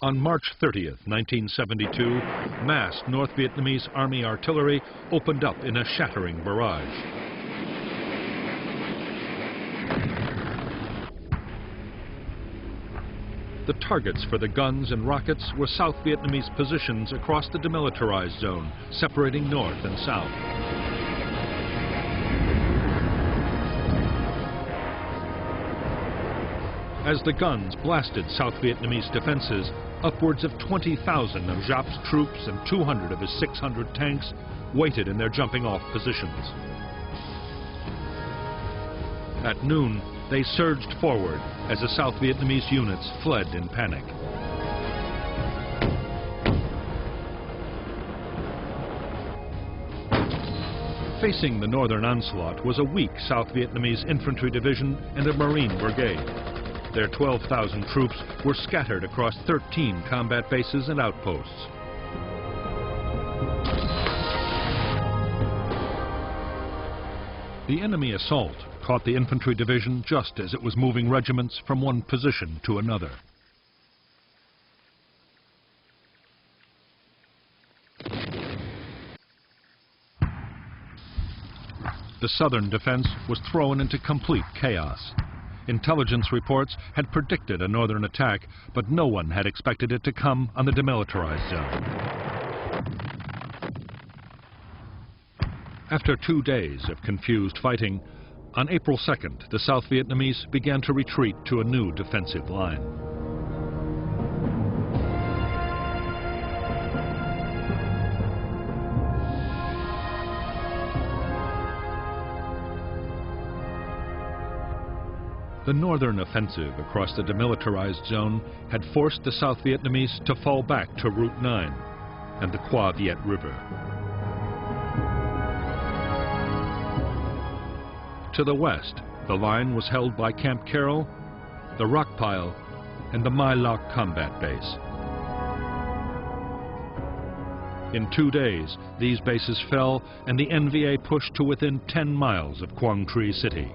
On March 30th, 1972, massed North Vietnamese Army artillery opened up in a shattering barrage. The targets for the guns and rockets were South Vietnamese positions across the demilitarized zone, separating north and south. As the guns blasted South Vietnamese defenses, upwards of 20,000 of Giap's troops and 200 of his 600 tanks waited in their jumping-off positions. At noon, they surged forward as the South Vietnamese units fled in panic. Facing the northern onslaught was a weak South Vietnamese infantry division and a Marine brigade. Their 12,000 troops were scattered across 13 combat bases and outposts. The enemy assault caught the infantry division just as it was moving regiments from one position to another. The southern defense was thrown into complete chaos. Intelligence reports had predicted a northern attack, but no one had expected it to come on the demilitarized zone. After 2 days of confused fighting, on April 2nd, the South Vietnamese began to retreat to a new defensive line. The northern offensive across the demilitarized zone had forced the South Vietnamese to fall back to Route 9 and the Qua Viet River. To the west, the line was held by Camp Carroll, the Rock Pile, and the My Loc combat base. In 2 days, these bases fell and the NVA pushed to within 10 miles of Quang Tri City.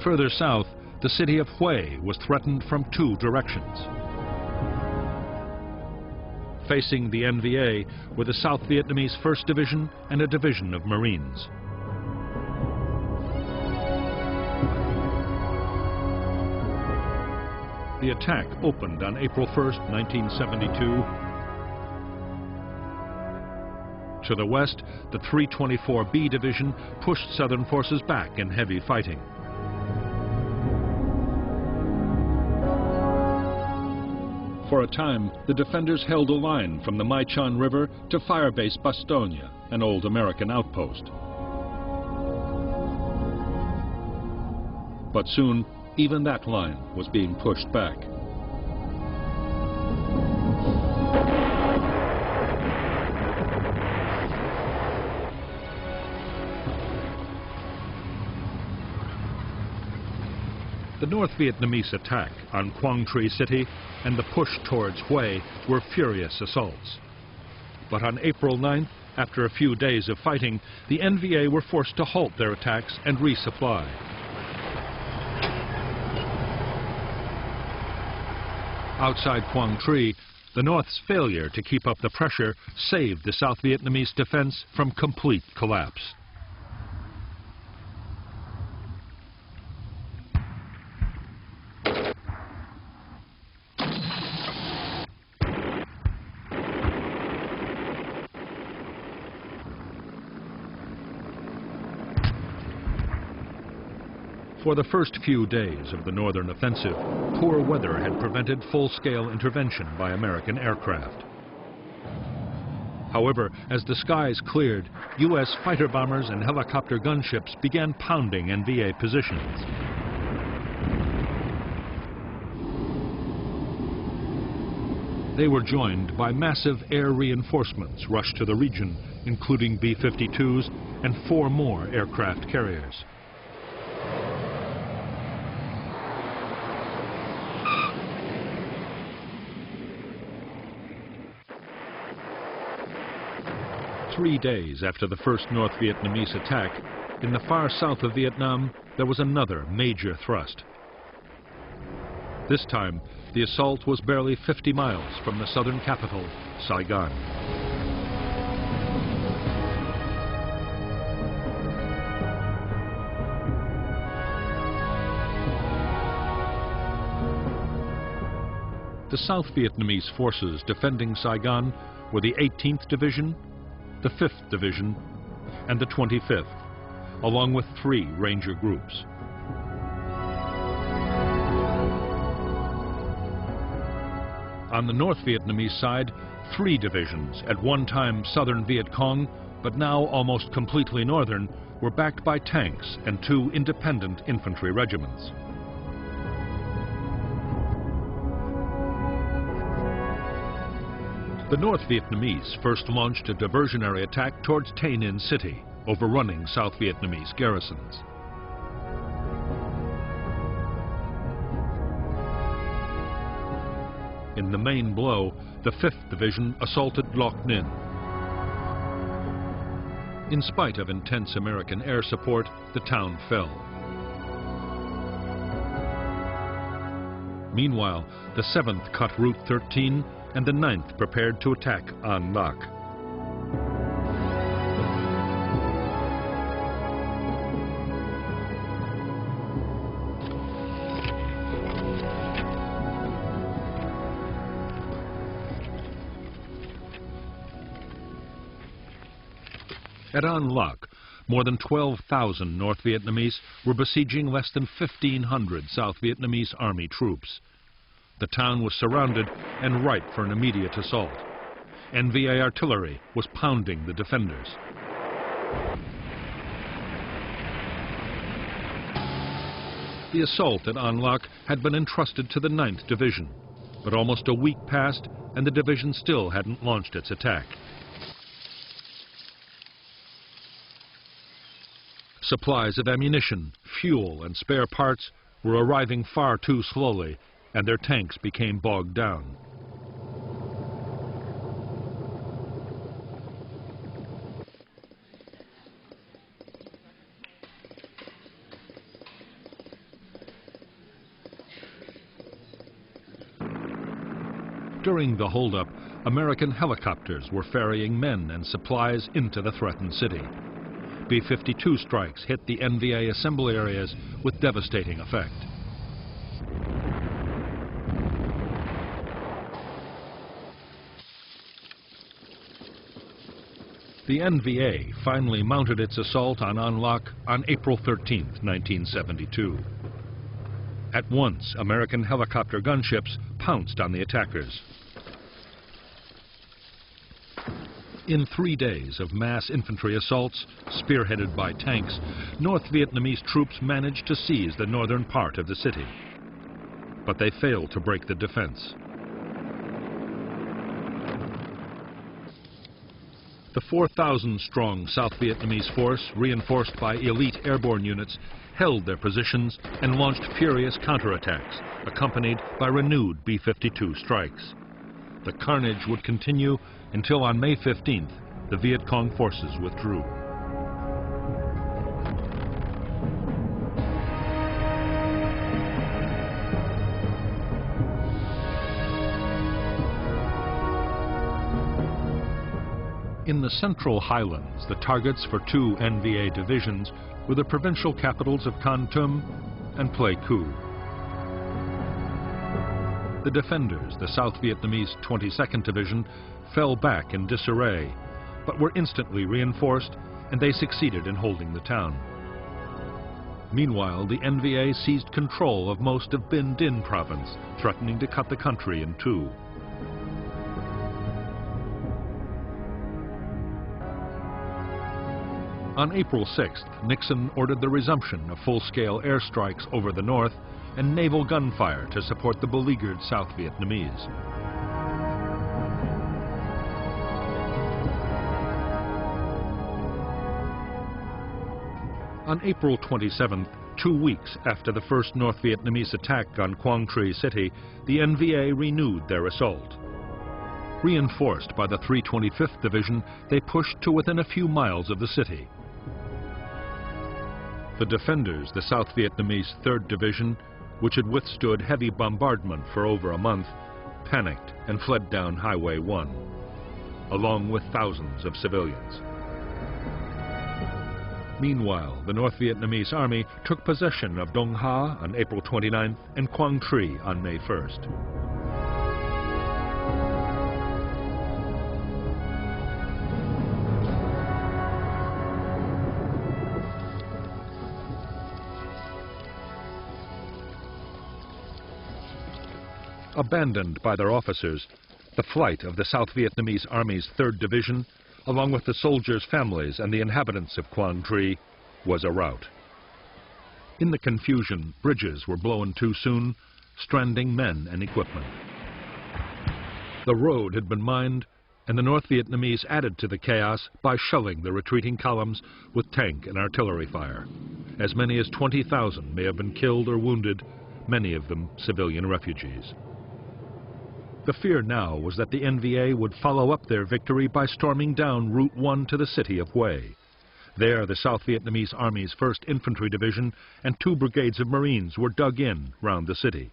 Further south, the city of Hue was threatened from 2 directions. Facing the NVA were the South Vietnamese 1st Division and a division of Marines. The attack opened on April 1st, 1972. To the west, the 324B Division pushed Southern forces back in heavy fighting. For a time, the defenders held a line from the Mai Chon River to Firebase Bastogne, an old American outpost. But soon, even that line was being pushed back. The North Vietnamese attack on Quang Tri City and the push towards Hue were furious assaults. But on April 9th, after a few days of fighting, the NVA were forced to halt their attacks and resupply. Outside Quang Tri, the North's failure to keep up the pressure saved the South Vietnamese defense from complete collapse. For the first few days of the northern offensive, poor weather had prevented full-scale intervention by American aircraft. However, as the skies cleared, U.S. fighter bombers and helicopter gunships began pounding NVA positions. They were joined by massive air reinforcements rushed to the region, including B-52s and 4 more aircraft carriers. 3 days after the first North Vietnamese attack, in the far south of Vietnam, there was another major thrust. This time, the assault was barely 50 miles from the southern capital, Saigon. The South Vietnamese forces defending Saigon were the 18th Division, the 5th Division, and the 25th, along with 3 Ranger groups. On the North Vietnamese side, 3 divisions, at one time Southern Viet Cong, but now almost completely Northern, were backed by tanks and 2 independent infantry regiments. The North Vietnamese first launched a diversionary attack towards Tay Ninh City, overrunning South Vietnamese garrisons. In the main blow, the 5th Division assaulted Loc Ninh. In spite of intense American air support, the town fell. Meanwhile, the 7th cut Route 13 and the 9th prepared to attack An Lac. At An Lac, more than 12,000 North Vietnamese were besieging less than 1,500 South Vietnamese army troops. The town was surrounded and ripe for an immediate assault. NVA artillery was pounding the defenders. The assault at An Lac had been entrusted to the 9th Division, but almost a week passed and the division still hadn't launched its attack. Supplies of ammunition, fuel, and spare parts were arriving far too slowly, and their tanks became bogged down. During the holdup, American helicopters were ferrying men and supplies into the threatened city. B-52 strikes hit the NVA assembly areas with devastating effect. The NVA finally mounted its assault on An Lac on April 13, 1972. At once, American helicopter gunships pounced on the attackers. In 3 days of mass infantry assaults, spearheaded by tanks, North Vietnamese troops managed to seize the northern part of the city. But they failed to break the defense. The 4,000-strong South Vietnamese force, reinforced by elite airborne units, held their positions and launched furious counterattacks, accompanied by renewed B-52 strikes. The carnage would continue until on May 15th, the Viet Cong forces withdrew. In the central highlands, the targets for 2 NVA divisions were the provincial capitals of Kon Tum and Pleiku. The defenders, the South Vietnamese 22nd Division, fell back in disarray, but were instantly reinforced, and they succeeded in holding the town. Meanwhile, the NVA seized control of most of Binh Dinh province, threatening to cut the country in 2. On April 6th, Nixon ordered the resumption of full-scale airstrikes over the north and naval gunfire to support the beleaguered South Vietnamese. On April 27th, 2 weeks after the first North Vietnamese attack on Quang Tri City, the NVA renewed their assault. Reinforced by the 325th Division, they pushed to within a few miles of the city. The defenders, the South Vietnamese 3rd Division, which had withstood heavy bombardment for over a month, panicked and fled down Highway 1, along with thousands of civilians. Meanwhile, the North Vietnamese army took possession of Dong Ha on April 29th and Quang Tri on May 1st. Abandoned by their officers, the flight of the South Vietnamese Army's 3rd Division, along with the soldiers' families and the inhabitants of Quang Tri, was a rout. In the confusion, bridges were blown too soon, stranding men and equipment. The road had been mined, and the North Vietnamese added to the chaos by shelling the retreating columns with tank and artillery fire. As many as 20,000 may have been killed or wounded, many of them civilian refugees. The fear now was that the NVA would follow up their victory by storming down Route 1 to the city of Hue. There, the South Vietnamese Army's 1st Infantry Division and 2 brigades of Marines were dug in round the city.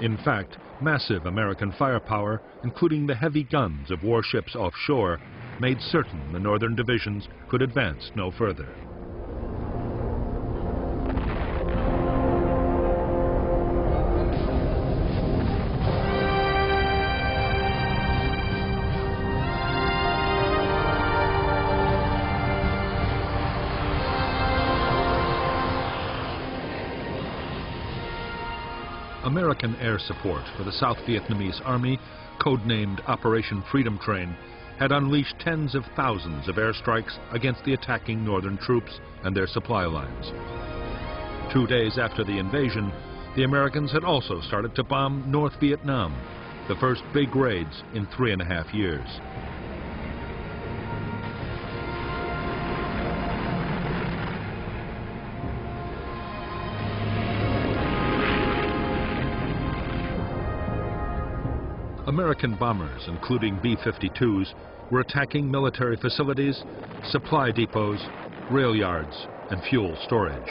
In fact, massive American firepower, including the heavy guns of warships offshore, made certain the northern divisions could advance no further. American air support for the South Vietnamese Army, codenamed Operation Freedom Train, had unleashed tens of thousands of airstrikes against the attacking northern troops and their supply lines. 2 days after the invasion, the Americans had also started to bomb North Vietnam, the first big raids in 3.5 years. American bombers, including B-52s, were attacking military facilities, supply depots, rail yards, and fuel storage.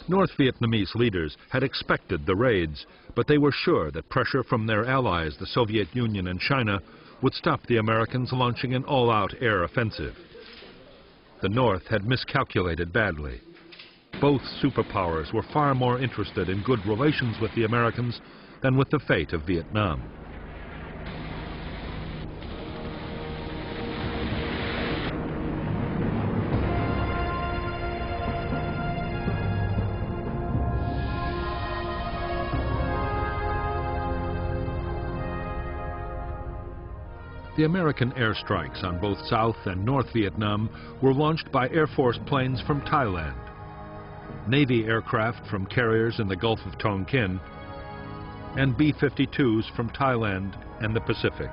North Vietnamese leaders had expected the raids, but they were sure that pressure from their allies, the Soviet Union and China, would stop the Americans launching an all-out air offensive. The North had miscalculated badly. Both superpowers were far more interested in good relations with the Americans than with the fate of Vietnam. The American airstrikes on both South and North Vietnam were launched by Air Force planes from Thailand, Navy aircraft from carriers in the Gulf of Tonkin, and B-52s from Thailand and the Pacific.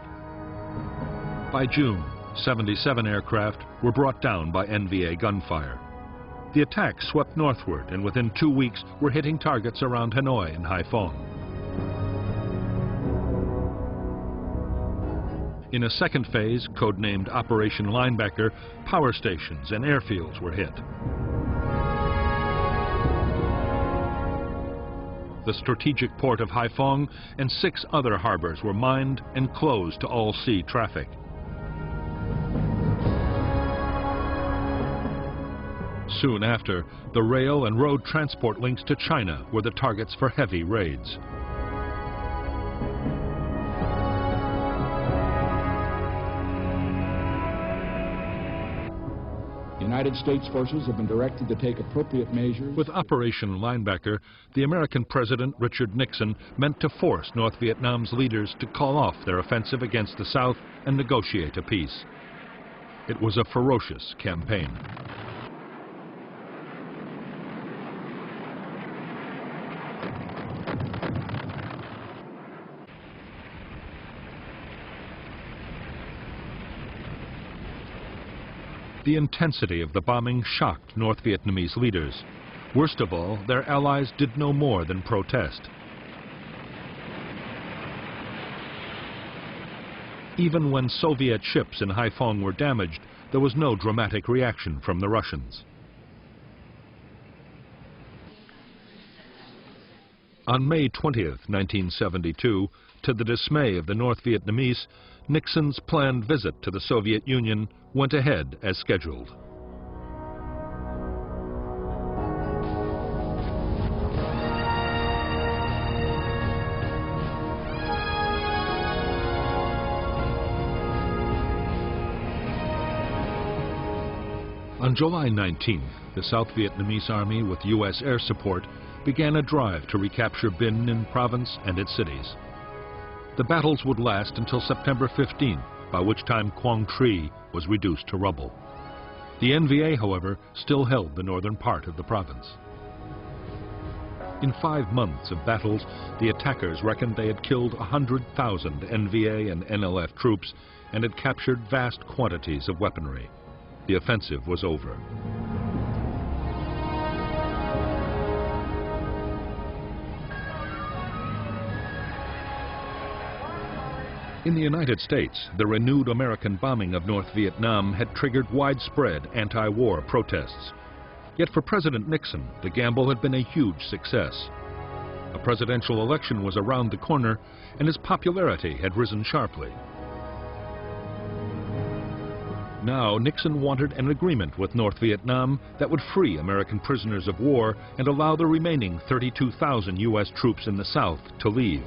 By June, 77 aircraft were brought down by NVA gunfire. The attacks swept northward and within 2 weeks were hitting targets around Hanoi and Haiphong. In a second phase, codenamed Operation Linebacker, power stations and airfields were hit. The strategic port of Haiphong and 6 other harbors were mined and closed to all sea traffic. Soon after, the rail and road transport links to China were the targets for heavy raids. United States forces have been directed to take appropriate measures. With Operation Linebacker, the American President Richard Nixon meant to force North Vietnam's leaders to call off their offensive against the South and negotiate a peace. It was a ferocious campaign. The intensity of the bombing shocked North Vietnamese leaders. Worst of all, their allies did no more than protest. Even when Soviet ships in Haiphong were damaged, there was no dramatic reaction from the Russians. On May 20th, 1972, to the dismay of the North Vietnamese, Nixon's planned visit to the Soviet Union went ahead as scheduled. On July 19th, the South Vietnamese Army, with U.S. air support, began a drive to recapture Binh Ninh province and its cities. The battles would last until September 15, by which time Quang Tri was reduced to rubble. The NVA, however, still held the northern part of the province. In 5 months of battles, the attackers reckoned they had killed 100,000 NVA and NLF troops and had captured vast quantities of weaponry. The offensive was over. In the United States, the renewed American bombing of North Vietnam had triggered widespread anti-war protests. Yet for President Nixon, the gamble had been a huge success. A presidential election was around the corner, and his popularity had risen sharply. Now, Nixon wanted an agreement with North Vietnam that would free American prisoners of war and allow the remaining 32,000 U.S. troops in the South to leave.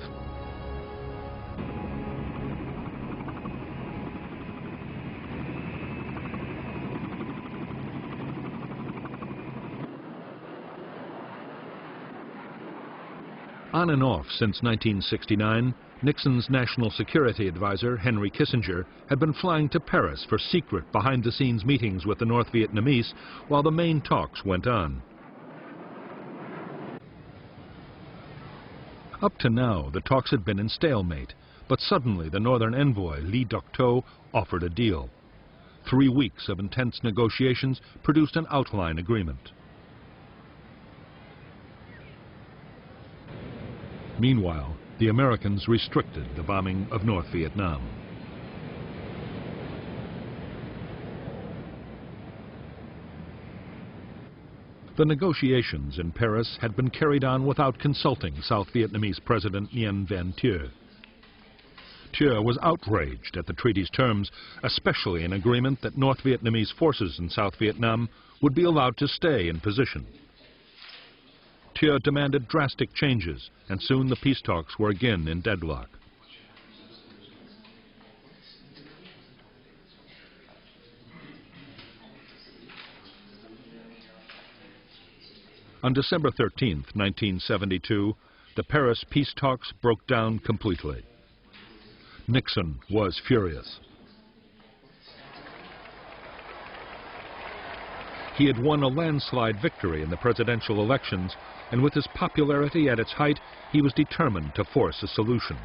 On and off since 1969, Nixon's national security advisor, Henry Kissinger, had been flying to Paris for secret behind-the-scenes meetings with the North Vietnamese while the main talks went on. Up to now, the talks had been in stalemate, but suddenly the northern envoy, Lee Duc-Tho, offered a deal. 3 weeks of intense negotiations produced an outline agreement. Meanwhile, the Americans restricted the bombing of North Vietnam. The negotiations in Paris had been carried on without consulting South Vietnamese President Nguyen Van Thieu. Thieu was outraged at the treaty's terms, especially an agreement that North Vietnamese forces in South Vietnam would be allowed to stay in position. Thieu demanded drastic changes, and soon the peace talks were again in deadlock. On December 13, 1972, the Paris peace talks broke down completely. Nixon was furious. He had won a landslide victory in the presidential elections, and with his popularity at its height, he was determined to force a solution.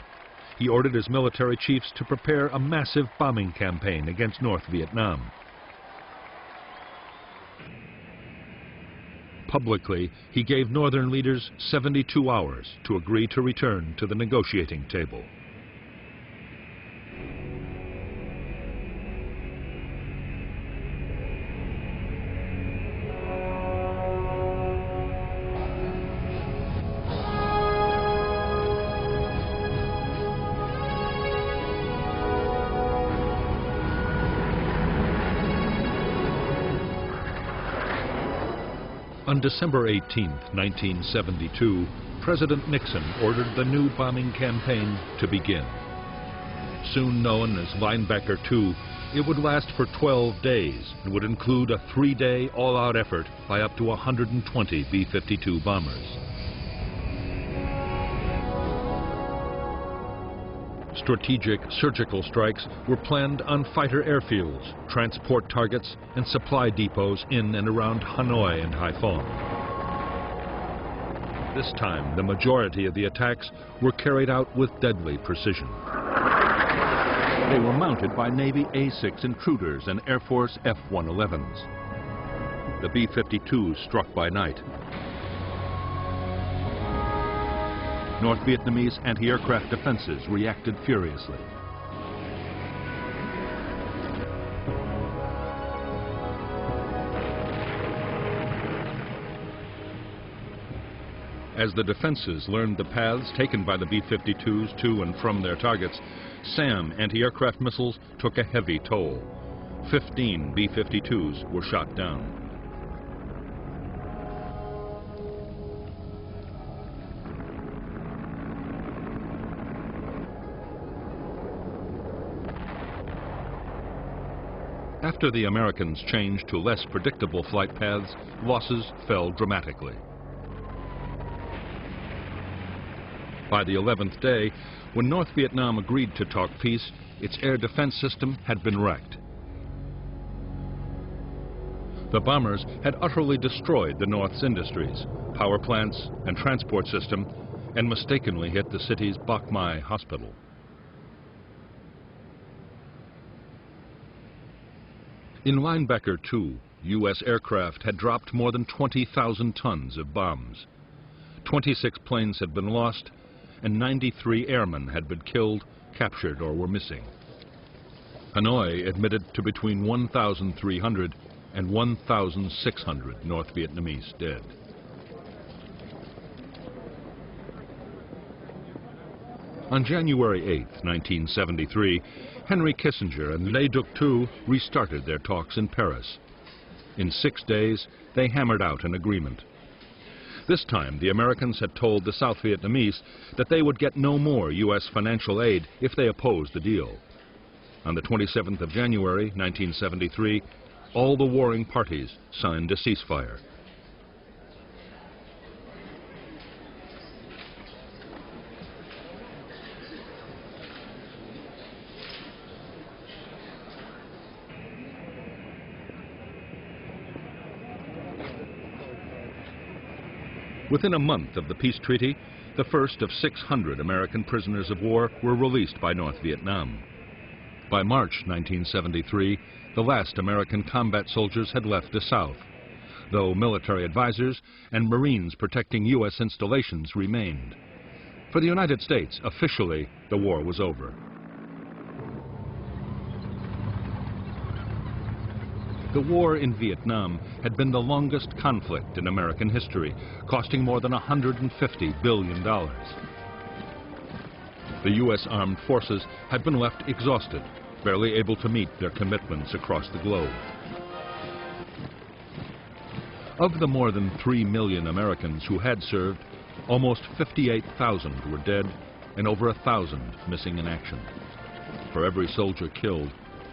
He ordered his military chiefs to prepare a massive bombing campaign against North Vietnam. Publicly, he gave northern leaders 72 hours to agree to return to the negotiating table. On December 18, 1972, President Nixon ordered the new bombing campaign to begin. Soon known as Linebacker II, it would last for 12 days and would include a 3-day all-out effort by up to 120 B-52 bombers. Strategic surgical strikes were planned on fighter airfields, transport targets, and supply depots in and around Hanoi and Haiphong. This time, the majority of the attacks were carried out with deadly precision. They were mounted by Navy A-6 intruders and Air Force F-111s. The B-52s struck by night. North Vietnamese anti-aircraft defenses reacted furiously. As the defenses learned the paths taken by the B-52s to and from their targets, SAM anti-aircraft missiles took a heavy toll. 15 B-52s were shot down. After the Americans changed to less predictable flight paths, losses fell dramatically. By the 11th day, when North Vietnam agreed to talk peace, its air defense system had been wrecked. The bombers had utterly destroyed the North's industries, power plants, and transport system, and mistakenly hit the city's Bach Mai hospital. In Linebacker 2, U.S. aircraft had dropped more than 20,000 tons of bombs. 26 planes had been lost, and 93 airmen had been killed, captured, or were missing. Hanoi admitted to between 1,300 and 1,600 North Vietnamese dead. On January 8, 1973, Henry Kissinger and Le Duc II restarted their talks in Paris. In 6 days, they hammered out an agreement. This time, the Americans had told the South Vietnamese that they would get no more U.S. financial aid if they opposed the deal. On the 27th of January, 1973, all the warring parties signed a ceasefire. Within a month of the peace treaty, the first of 600 American prisoners of war were released by North Vietnam. By March 1973, the last American combat soldiers had left the South, though military advisors and Marines protecting U.S. installations remained. For the United States, officially, the war was over. The war in Vietnam had been the longest conflict in American history, costing more than $150 billion. The U.S. armed forces had been left exhausted, barely able to meet their commitments across the globe. Of the more than 3 million Americans who had served, almost 58,000 were dead and over 1,000 missing in action. For every soldier killed,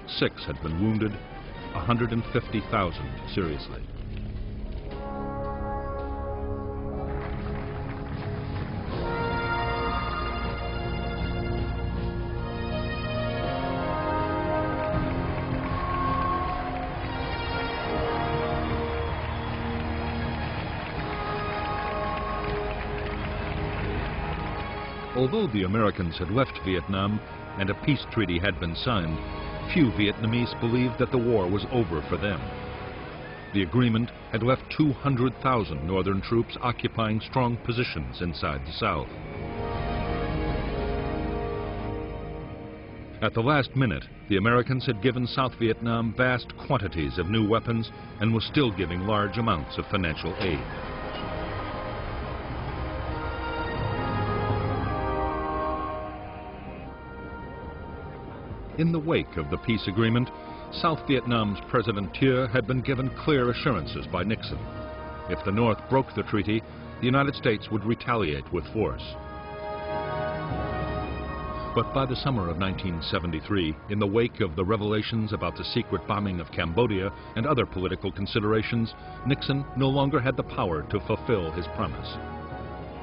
6 had been wounded, 150,000 seriously. Although the Americans had left Vietnam and a peace treaty had been signed, few Vietnamese believed that the war was over for them. The agreement had left 200,000 northern troops occupying strong positions inside the South. At the last minute, the Americans had given South Vietnam vast quantities of new weapons and was still giving large amounts of financial aid. In the wake of the peace agreement, South Vietnam's President Thieu had been given clear assurances by Nixon. If the North broke the treaty, the United States would retaliate with force. But by the summer of 1973, in the wake of the revelations about the secret bombing of Cambodia and other political considerations, Nixon no longer had the power to fulfill his promise.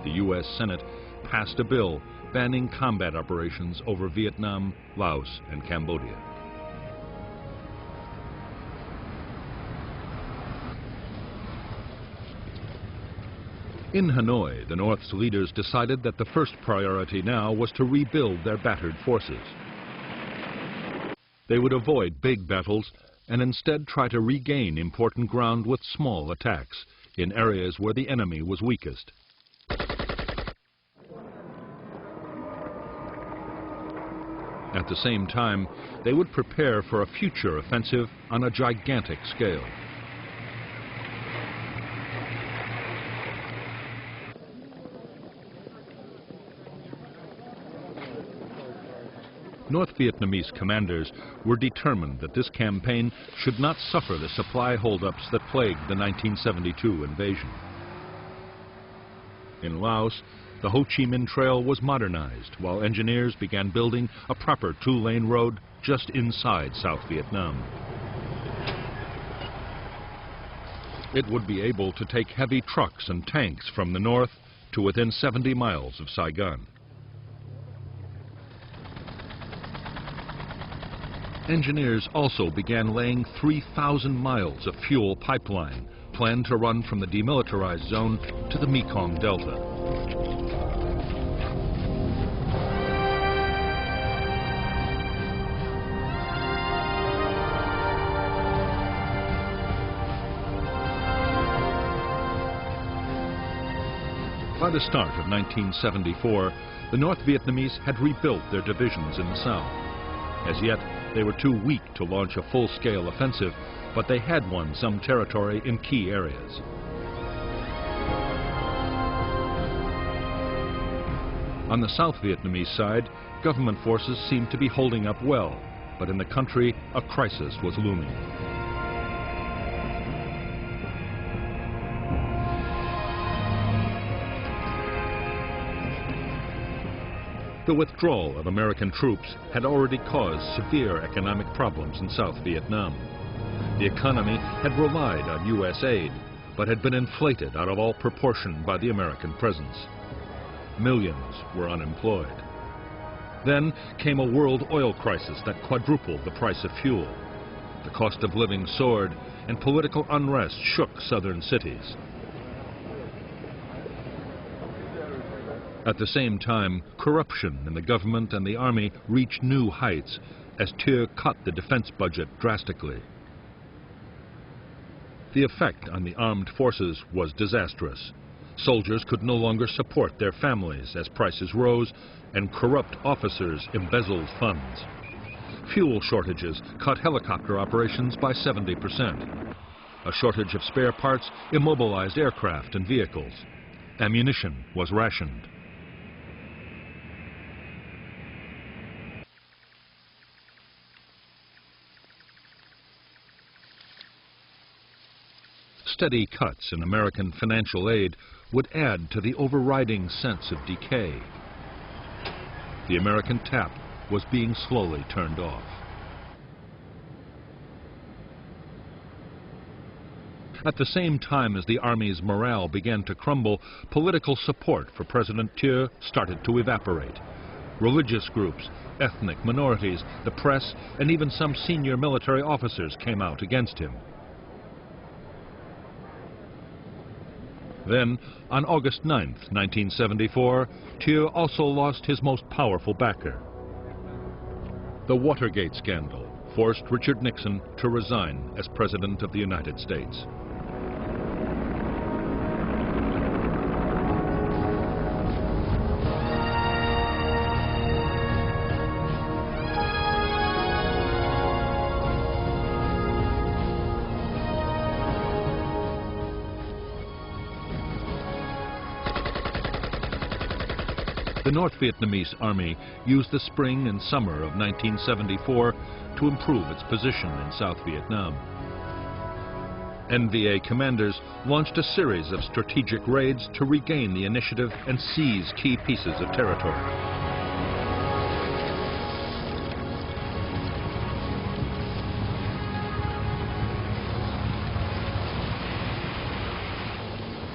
The U.S. Senate passed a bill banning combat operations over Vietnam, Laos, and Cambodia. In Hanoi, the North's leaders decided that the first priority now was to rebuild their battered forces. They would avoid big battles and instead try to regain important ground with small attacks in areas where the enemy was weakest. At the same time, they would prepare for a future offensive on a gigantic scale. North Vietnamese commanders were determined that this campaign should not suffer the supply holdups that plagued the 1972 invasion. In Laos, the Ho Chi Minh Trail was modernized while engineers began building a proper two-lane road just inside South Vietnam. It would be able to take heavy trucks and tanks from the north to within 70 miles of Saigon. Engineers also began laying 3,000 miles of fuel pipeline planned to run from the demilitarized zone to the Mekong Delta. By the start of 1974, the North Vietnamese had rebuilt their divisions in the south. As yet, they were too weak to launch a full-scale offensive, but they had won some territory in key areas. On the South Vietnamese side, government forces seemed to be holding up well, but in the country, a crisis was looming. The withdrawal of American troops had already caused severe economic problems in South Vietnam. The economy had relied on U.S. aid, but had been inflated out of all proportion by the American presence. Millions were unemployed. Then came a world oil crisis that quadrupled the price of fuel. The cost of living soared, and political unrest shook southern cities. At the same time, corruption in the government and the army reached new heights as Thieu cut the defense budget drastically. The effect on the armed forces was disastrous. Soldiers could no longer support their families as prices rose, and corrupt officers embezzled funds. Fuel shortages cut helicopter operations by 70%. A shortage of spare parts immobilized aircraft and vehicles. Ammunition was rationed. Steady cuts in American financial aid would add to the overriding sense of decay. The American tap was being slowly turned off. At the same time as the Army's morale began to crumble, political support for President Thieu started to evaporate. Religious groups, ethnic minorities, the press, and even some senior military officers came out against him. Then, on August 9, 1974, Thieu also lost his most powerful backer. The Watergate scandal forced Richard Nixon to resign as President of the United States. The North Vietnamese Army used the spring and summer of 1974 to improve its position in South Vietnam. NVA commanders launched a series of strategic raids to regain the initiative and seize key pieces of territory.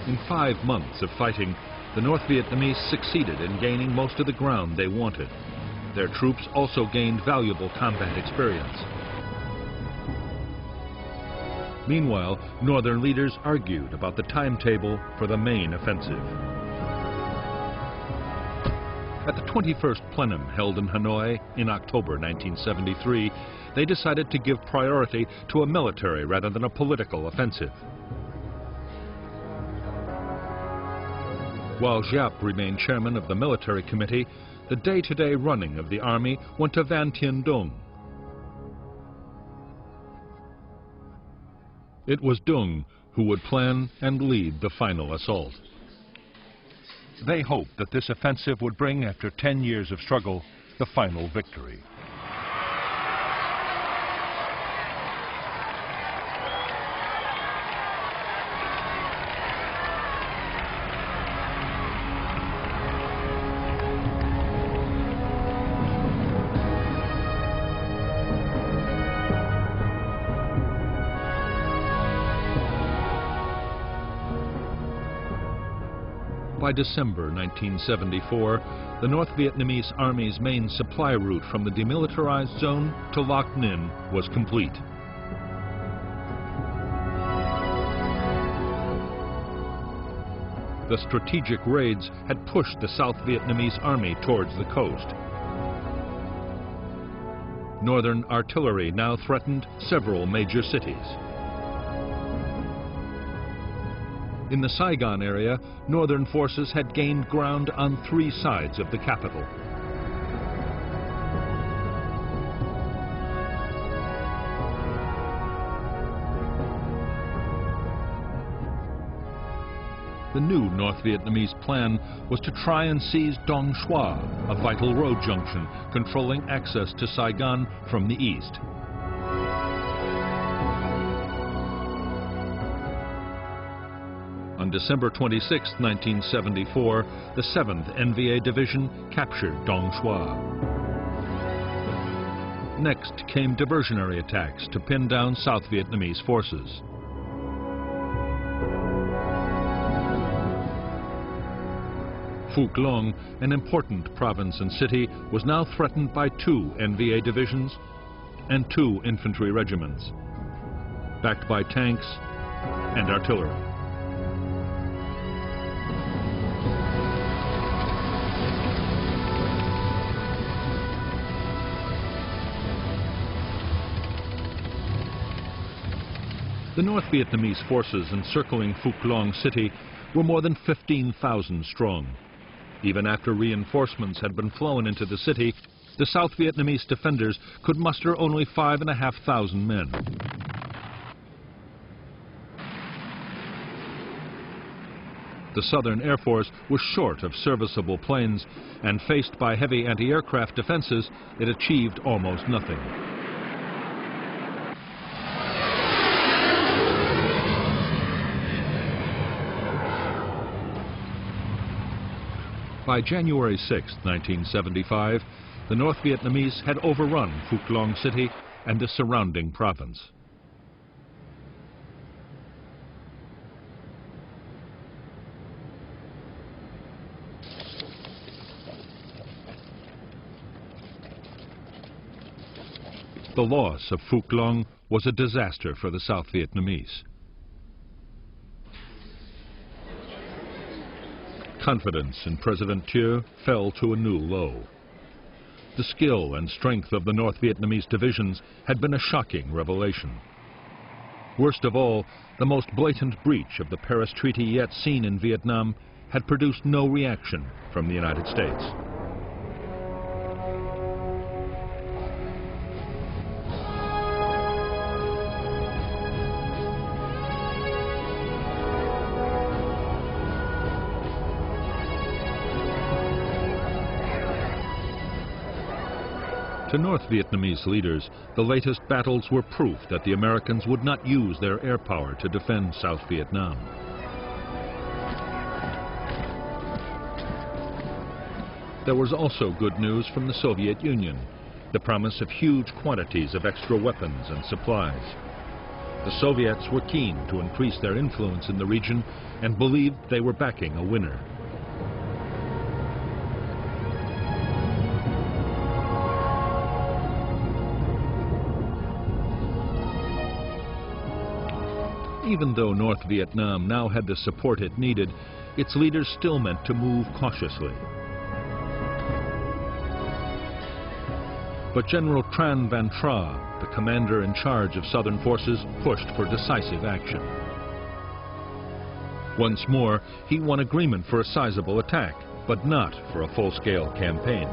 In 5 months of fighting, the North Vietnamese succeeded in gaining most of the ground they wanted. Their troops also gained valuable combat experience. Meanwhile, northern leaders argued about the timetable for the main offensive. At the 21st plenum held in Hanoi in October 1973, they decided to give priority to a military rather than a political offensive. While Giap remained chairman of the military committee, the day-to-day running of the army went to Van Tien Dung. It was Dung who would plan and lead the final assault. They hoped that this offensive would bring, after 10 years of struggle, the final victory. By December 1974, the North Vietnamese Army's main supply route from the demilitarized zone to Loc Ninh was complete. The strategic raids had pushed the South Vietnamese Army towards the coast. Northern artillery now threatened several major cities. In the Saigon area, northern forces had gained ground on 3 sides of the capital. The new North Vietnamese plan was to try and seize Dong Xoa, a vital road junction controlling access to Saigon from the east. On December 26, 1974, the 7th NVA Division captured Dong Xoa. Next came diversionary attacks to pin down South Vietnamese forces. Phuc Long, an important province and city, was now threatened by 2 NVA divisions and 2 infantry regiments, backed by tanks and artillery. The North Vietnamese forces encircling Phuc Long city were more than 15,000 strong. Even after reinforcements had been flown into the city, the South Vietnamese defenders could muster only 5,500 men. The Southern Air Force was short of serviceable planes, and faced by heavy anti-aircraft defenses, it achieved almost nothing. By January 6, 1975, the North Vietnamese had overrun Phuc Long City and the surrounding province. The loss of Phuc Long was a disaster for the South Vietnamese. Confidence in President Thieu fell to a new low. The skill and strength of the North Vietnamese divisions had been a shocking revelation. Worst of all, the most blatant breach of the Paris Treaty yet seen in Vietnam had produced no reaction from the United States. To North Vietnamese leaders, the latest battles were proof that the Americans would not use their air power to defend South Vietnam. There was also good news from the Soviet Union, the promise of huge quantities of extra weapons and supplies. The Soviets were keen to increase their influence in the region and believed they were backing a winner. Even though North Vietnam now had the support it needed, its leaders still meant to move cautiously. But General Tran Van Tra, the commander in charge of southern forces, pushed for decisive action. Once more, he won agreement for a sizable attack, but not for a full-scale campaign.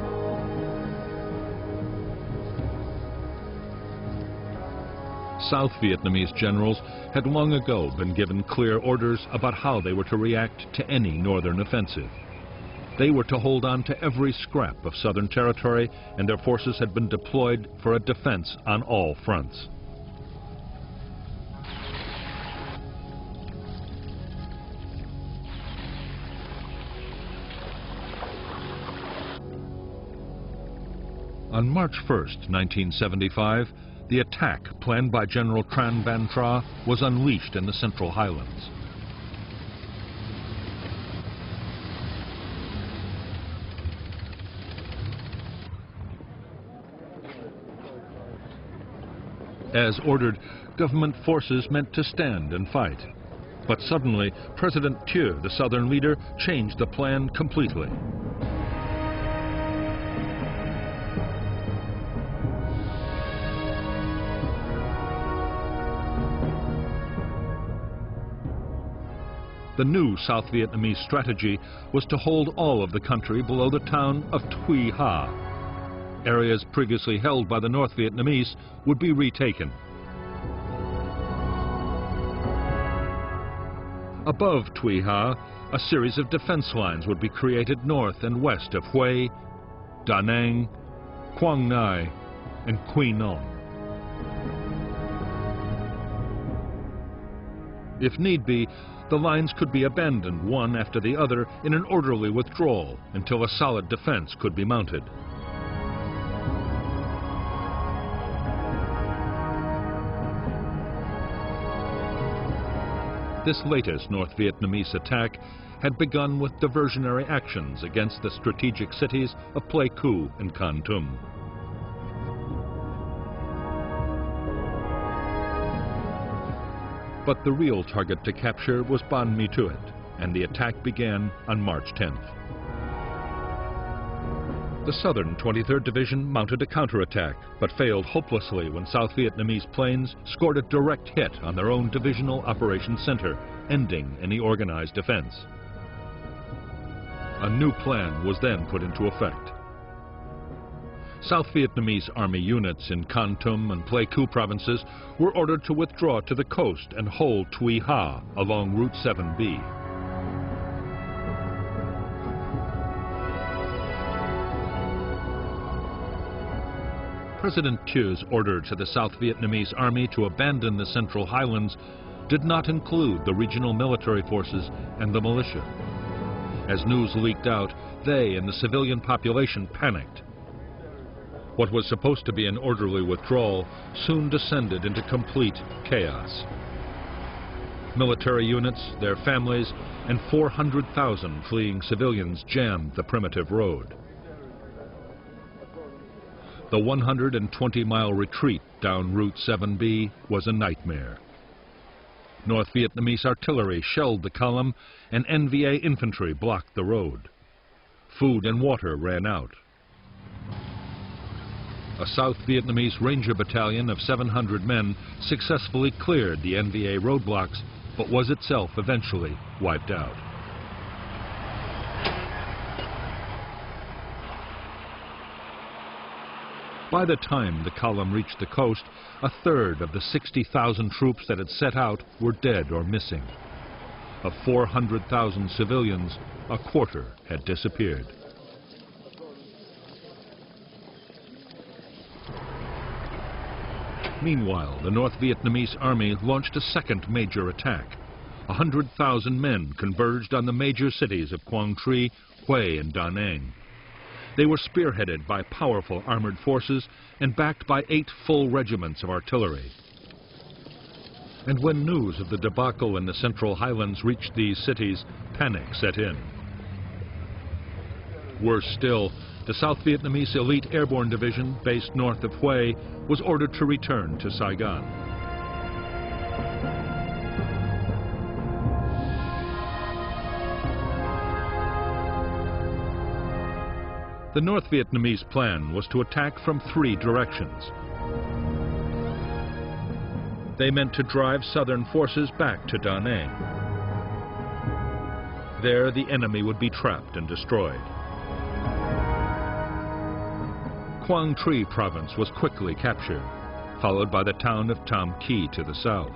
South Vietnamese generals had long ago been given clear orders about how they were to react to any northern offensive. They were to hold on to every scrap of southern territory, and their forces had been deployed for a defense on all fronts. On March 1st, 1975, the attack planned by General Tran Van Tra was unleashed in the Central Highlands. As ordered, government forces meant to stand and fight. But suddenly, President Thieu, the southern leader, changed the plan completely. The new South Vietnamese strategy was to hold all of the country below the town of Tuy Ha. Areas previously held by the North Vietnamese would be retaken. Above Tuy Ha, a series of defense lines would be created north and west of Hue, Da Nang, Quang Ngai, and Quy Nhon. If need be, the lines could be abandoned one after the other in an orderly withdrawal until a solid defense could be mounted. This latest North Vietnamese attack had begun with diversionary actions against the strategic cities of Pleiku and Kon Tum. But the real target to capture was Ban Mi Thuet, and the attack began on March 10th. The southern 23rd Division mounted a counterattack, but failed hopelessly when South Vietnamese planes scored a direct hit on their own divisional operations center, ending any organized defense. A new plan was then put into effect. South Vietnamese army units in Kon Tum and Pleiku provinces were ordered to withdraw to the coast and hold Tuy Ha along Route 7B. President Thieu's order to the South Vietnamese army to abandon the Central Highlands did not include the regional military forces and the militia. As news leaked out, they and the civilian population panicked. What was supposed to be an orderly withdrawal soon descended into complete chaos. Military units, their families, and 400,000 fleeing civilians jammed the primitive road. The 120-mile retreat down Route 7B was a nightmare. North Vietnamese artillery shelled the column, and NVA infantry blocked the road. Food and water ran out. A South Vietnamese Ranger battalion of 700 men successfully cleared the NVA roadblocks, but was itself eventually wiped out. By the time the column reached the coast, a third of the 60,000 troops that had set out were dead or missing. Of 400,000 civilians, a quarter had disappeared. Meanwhile, the North Vietnamese army launched a second major attack. 100,000 men converged on the major cities of Quang Tri, Hue, and Da Nang. They were spearheaded by powerful armored forces and backed by 8 full regiments of artillery. And when news of the debacle in the Central Highlands reached these cities, panic set in. Worse still, the South Vietnamese Elite Airborne Division, based north of Hue, was ordered to return to Saigon. The North Vietnamese plan was to attack from 3 directions. They meant to drive southern forces back to Da Nang. There, the enemy would be trapped and destroyed. Quang Tri province was quickly captured, followed by the town of Tam Kỳ to the south.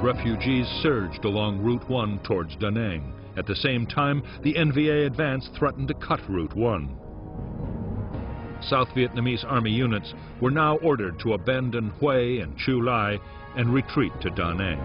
Refugees surged along Route 1 towards Da Nang. At the same time, the NVA advance threatened to cut Route 1. South Vietnamese army units were now ordered to abandon Hue and Chu Lai and retreat to Da Nang.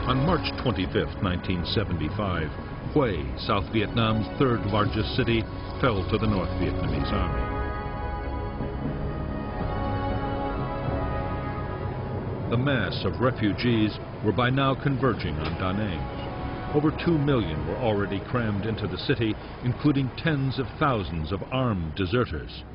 On March 25, 1975, Hue, South Vietnam's 3rd largest city, fell to the North Vietnamese army. The mass of refugees were by now converging on Da Nang. Over 2 million were already crammed into the city, including tens of thousands of armed deserters.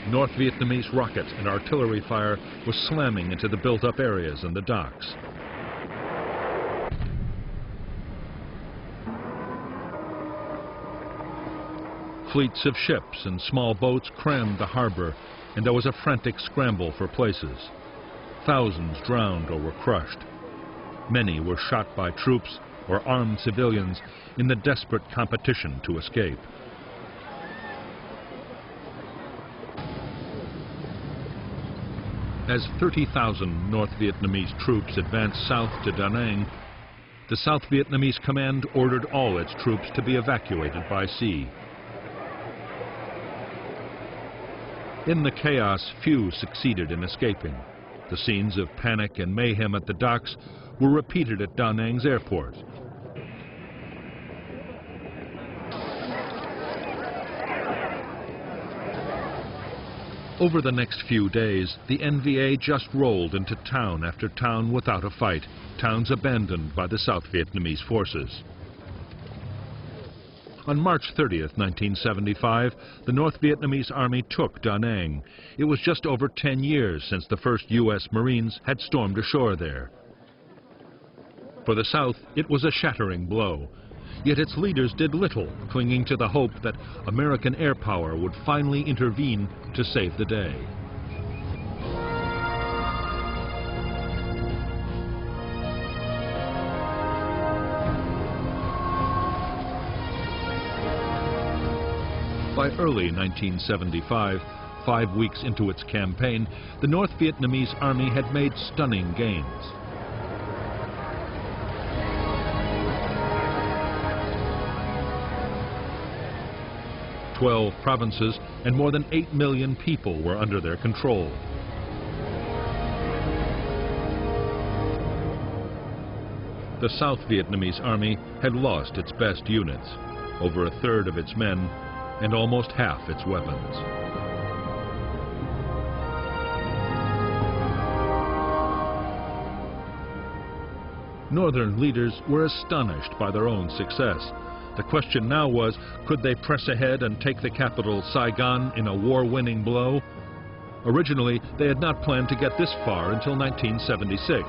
North Vietnamese rocket and artillery fire was slamming into the built-up areas and the docks. Fleets of ships and small boats crammed the harbor, and there was a frantic scramble for places. Thousands drowned or were crushed. Many were shot by troops or armed civilians in the desperate competition to escape. As 30,000 North Vietnamese troops advanced south to Da Nang, the South Vietnamese command ordered all its troops to be evacuated by sea. In the chaos, few succeeded in escaping. The scenes of panic and mayhem at the docks were repeated at Da Nang's airport. Over the next few days, the NVA just rolled into town after town without a fight, towns abandoned by the South Vietnamese forces. On March 30th, 1975, the North Vietnamese army took Da Nang. It was just over 10 years since the first U.S. Marines had stormed ashore there. For the South, it was a shattering blow. Yet its leaders did little, clinging to the hope that American air power would finally intervene to save the day. By early 1975, 5 weeks into its campaign, the North Vietnamese army had made stunning gains. 12 provinces and more than 8 million people were under their control. The South Vietnamese army had lost its best units, over a third of its men, and almost half its weapons. Northern leaders were astonished by their own success. The question now was, could they press ahead and take the capital, Saigon, in a war-winning blow? Originally, they had not planned to get this far until 1976,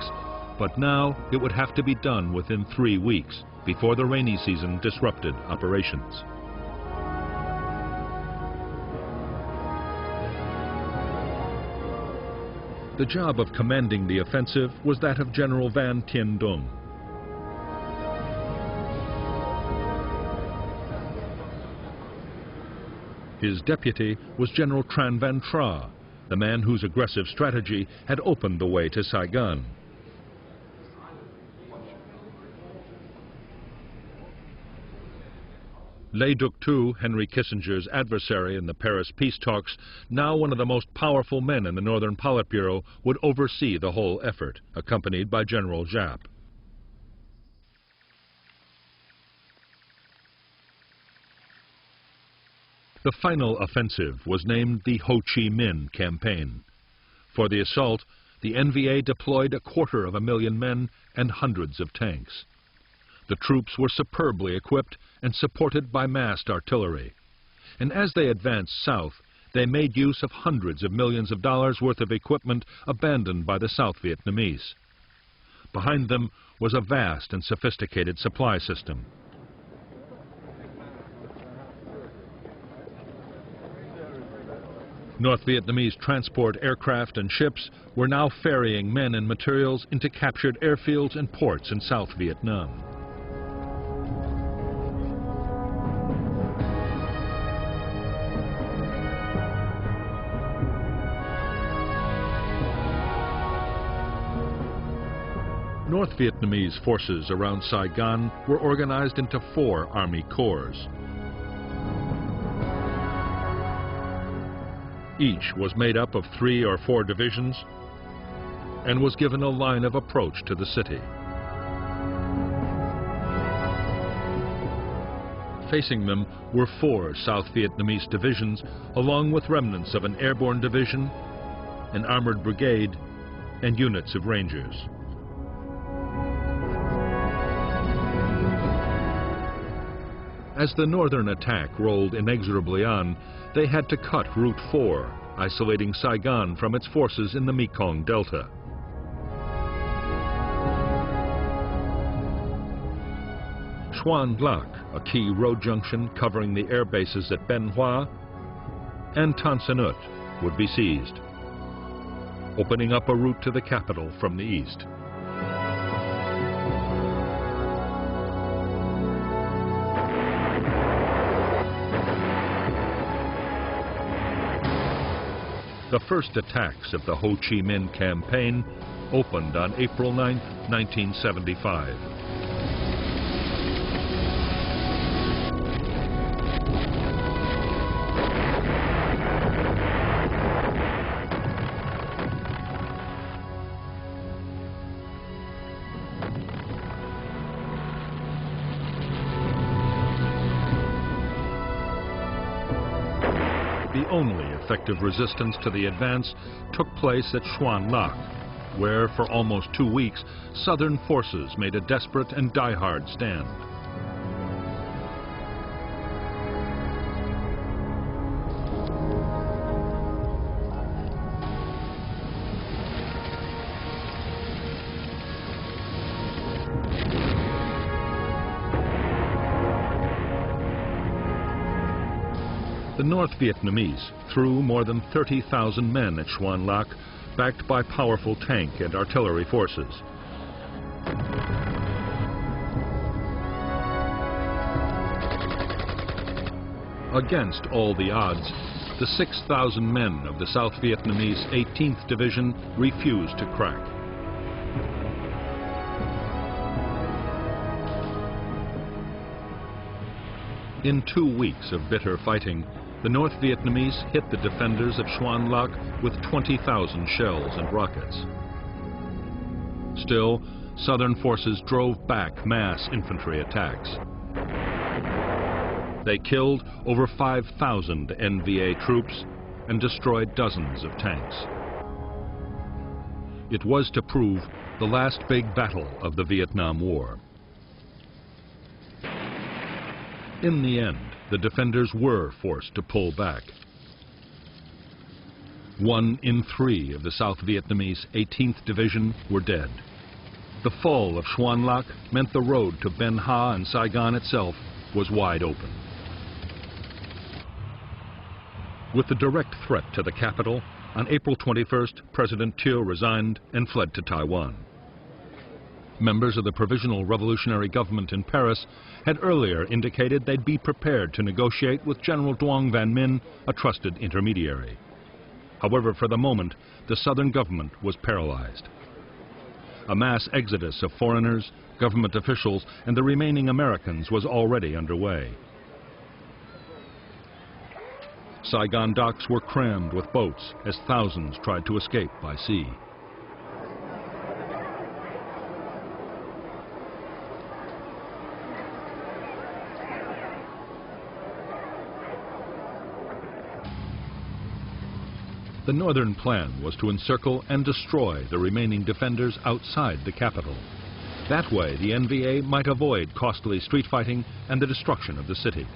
but now it would have to be done within 3 weeks, before the rainy season disrupted operations. The job of commanding the offensive was that of General Van Tien Dung. His deputy was General Tran Van Tra, the man whose aggressive strategy had opened the way to Saigon. Le Duc Thu, Henry Kissinger's adversary in the Paris peace talks, now one of the most powerful men in the Northern Politburo, would oversee the whole effort, accompanied by General Giap. The final offensive was named the Ho Chi Minh Campaign. For the assault, the NVA deployed 250,000 men and hundreds of tanks. The troops were superbly equipped and supported by massed artillery. and as they advanced south, they made use of hundreds of millions of dollars worth of equipment abandoned by the South Vietnamese. Behind them was a vast and sophisticated supply system. North Vietnamese transport aircraft and ships were now ferrying men and materials into captured airfields and ports in South Vietnam. North Vietnamese forces around Saigon were organized into 4 army corps. Each was made up of 3 or 4 divisions and was given a line of approach to the city. Facing them were 4 South Vietnamese divisions, along with remnants of an airborne division, an armored brigade, and units of rangers. As the northern attack rolled inexorably on, they had to cut Route 4, isolating Saigon from its forces in the Mekong Delta. Xuan Lac, a key road junction covering the air bases at Ben Hoa, and Tan Son Nhut would be seized, opening up a route to the capital from the east. The first attacks of the Ho Chi Minh campaign opened on April 9, 1975. The only effective resistance to the advance took place at Xuan Lac, where for almost 2 weeks, Southern forces made a desperate and die-hard stand. The North Vietnamese threw more than 30,000 men at Xuan Lac, backed by powerful tank and artillery forces. Against all the odds, the 6,000 men of the South Vietnamese 18th Division refused to crack. In 2 weeks of bitter fighting, the North Vietnamese hit the defenders of Xuan Lac with 20,000 shells and rockets. Still, Southern forces drove back mass infantry attacks. They killed over 5,000 NVA troops and destroyed dozens of tanks. It was to prove the last big battle of the Vietnam War. In the end, the defenders were forced to pull back. 1 in 3 of the South Vietnamese 18th Division were dead. The fall of Xuan Lac meant the road to Ben Ha and Saigon itself was wide open. With the direct threat to the capital, on April 21st, President Thieu resigned and fled to Taiwan. Members of the Provisional Revolutionary Government in Paris had earlier indicated they'd be prepared to negotiate with General Duong Van Minh, a trusted intermediary. However, for the moment, the southern government was paralyzed. A mass exodus of foreigners, government officials, and the remaining Americans was already underway. Saigon docks were crammed with boats as thousands tried to escape by sea. The northern plan was to encircle and destroy the remaining defenders outside the capital. That way, the NVA might avoid costly street fighting and the destruction of the city.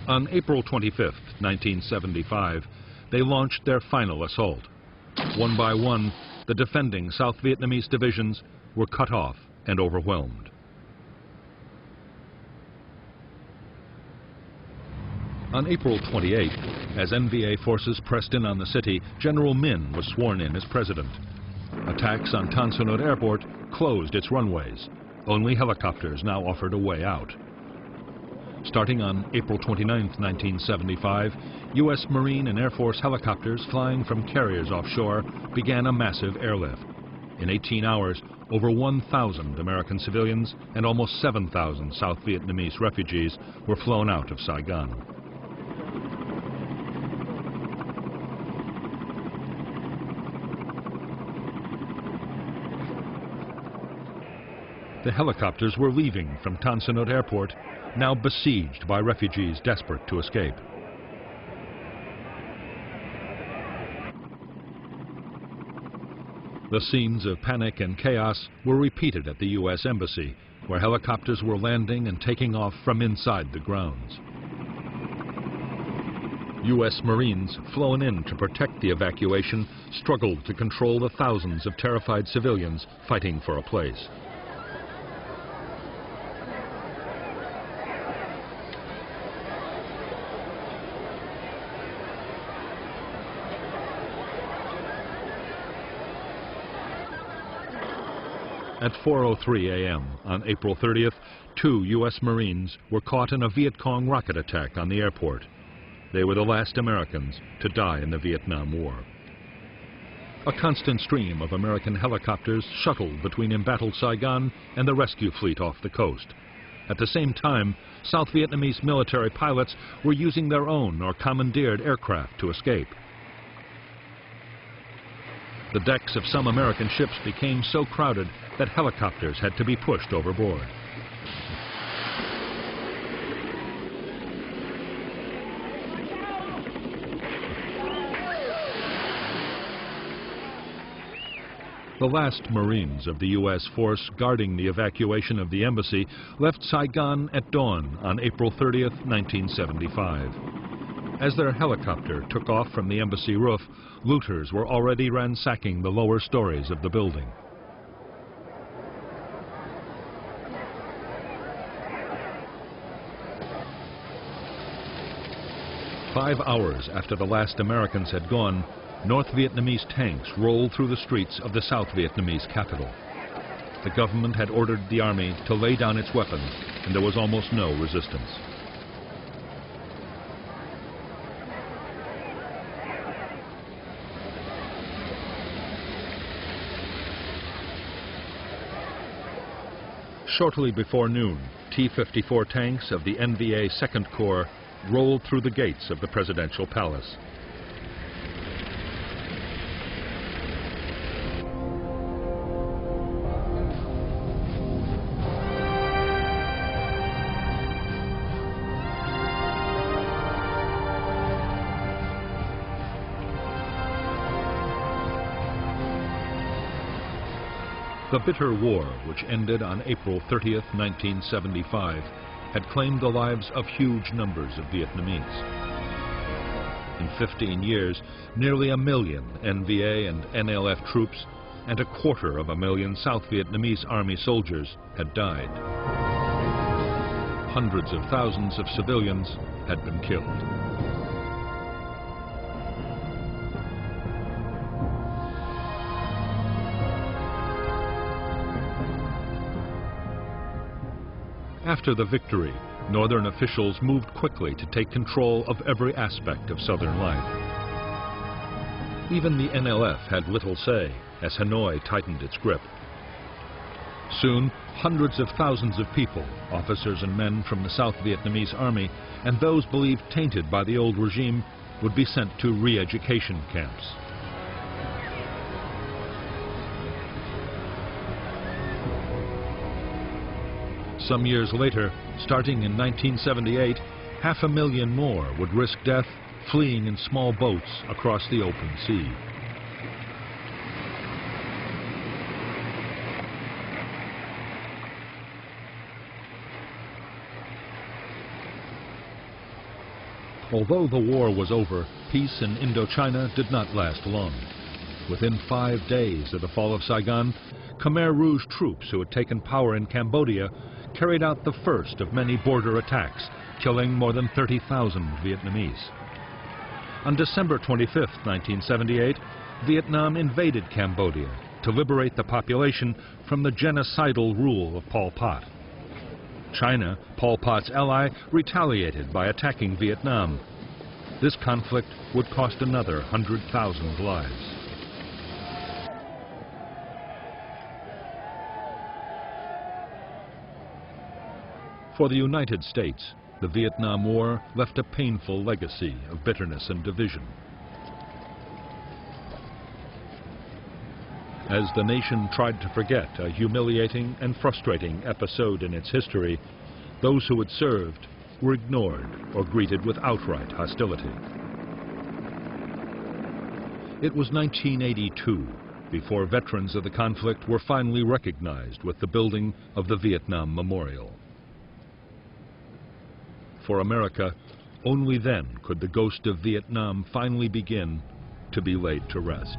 On April 25, 1975, they launched their final assault. One by one, the defending South Vietnamese divisions were cut off and overwhelmed. On April 28, as NVA forces pressed in on the city, General Minh was sworn in as president. Attacks on Tan Son Nhut Airport closed its runways. Only helicopters now offered a way out. Starting on April 29, 1975, U.S. Marine and Air Force helicopters flying from carriers offshore began a massive airlift. In 18 hours, over 1,000 American civilians and almost 7,000 South Vietnamese refugees were flown out of Saigon. The helicopters were leaving from Tan Son Nhut Airport, now besieged by refugees desperate to escape. The scenes of panic and chaos were repeated at the U.S. Embassy, where helicopters were landing and taking off from inside the grounds. U.S. Marines, flown in to protect the evacuation, struggled to control the thousands of terrified civilians fighting for a place. At 4:03 a.m. on April 30th, 2 U.S. Marines were caught in a Viet Cong rocket attack on the airport. They were the last Americans to die in the Vietnam War. A constant stream of American helicopters shuttled between embattled Saigon and the rescue fleet off the coast. At the same time, South Vietnamese military pilots were using their own or commandeered aircraft to escape. The decks of some American ships became so crowded that helicopters had to be pushed overboard. The last Marines of the U.S. force guarding the evacuation of the embassy left Saigon at dawn on April 30th, 1975. As their helicopter took off from the embassy roof, looters were already ransacking the lower stories of the building. Five hours after the last Americans had gone, North Vietnamese tanks rolled through the streets of the South Vietnamese capital. The government had ordered the army to lay down its weapons, and there was almost no resistance. Shortly before noon, T-54 tanks of the NVA 2nd Corps rolled through the gates of the presidential palace. The bitter war, which ended on April 30th, 1975, had claimed the lives of huge numbers of Vietnamese. In 15 years, nearly 1 million NVA and NLF troops and 250,000 South Vietnamese Army soldiers had died. Hundreds of thousands of civilians had been killed. After the victory, Northern officials moved quickly to take control of every aspect of Southern life. Even the NLF had little say as Hanoi tightened its grip. Soon, hundreds of thousands of people, officers and men from the South Vietnamese Army, and those believed tainted by the old regime, would be sent to re-education camps. Some years later, starting in 1978, 500,000 more would risk death fleeing in small boats across the open sea. Although the war was over, peace in Indochina did not last long. Within 5 days of the fall of Saigon, Khmer Rouge troops who had taken power in Cambodia carried out the first of many border attacks, killing more than 30,000 Vietnamese. On December 25, 1978, Vietnam invaded Cambodia to liberate the population from the genocidal rule of Pol Pot. China, Pol Pot's ally, retaliated by attacking Vietnam. This conflict would cost another 100,000 lives. For the United States, the Vietnam War left a painful legacy of bitterness and division. As the nation tried to forget a humiliating and frustrating episode in its history, those who had served were ignored or greeted with outright hostility. It was 1982 before veterans of the conflict were finally recognized with the building of the Vietnam Memorial. For America, only then could the ghost of Vietnam finally begin to be laid to rest.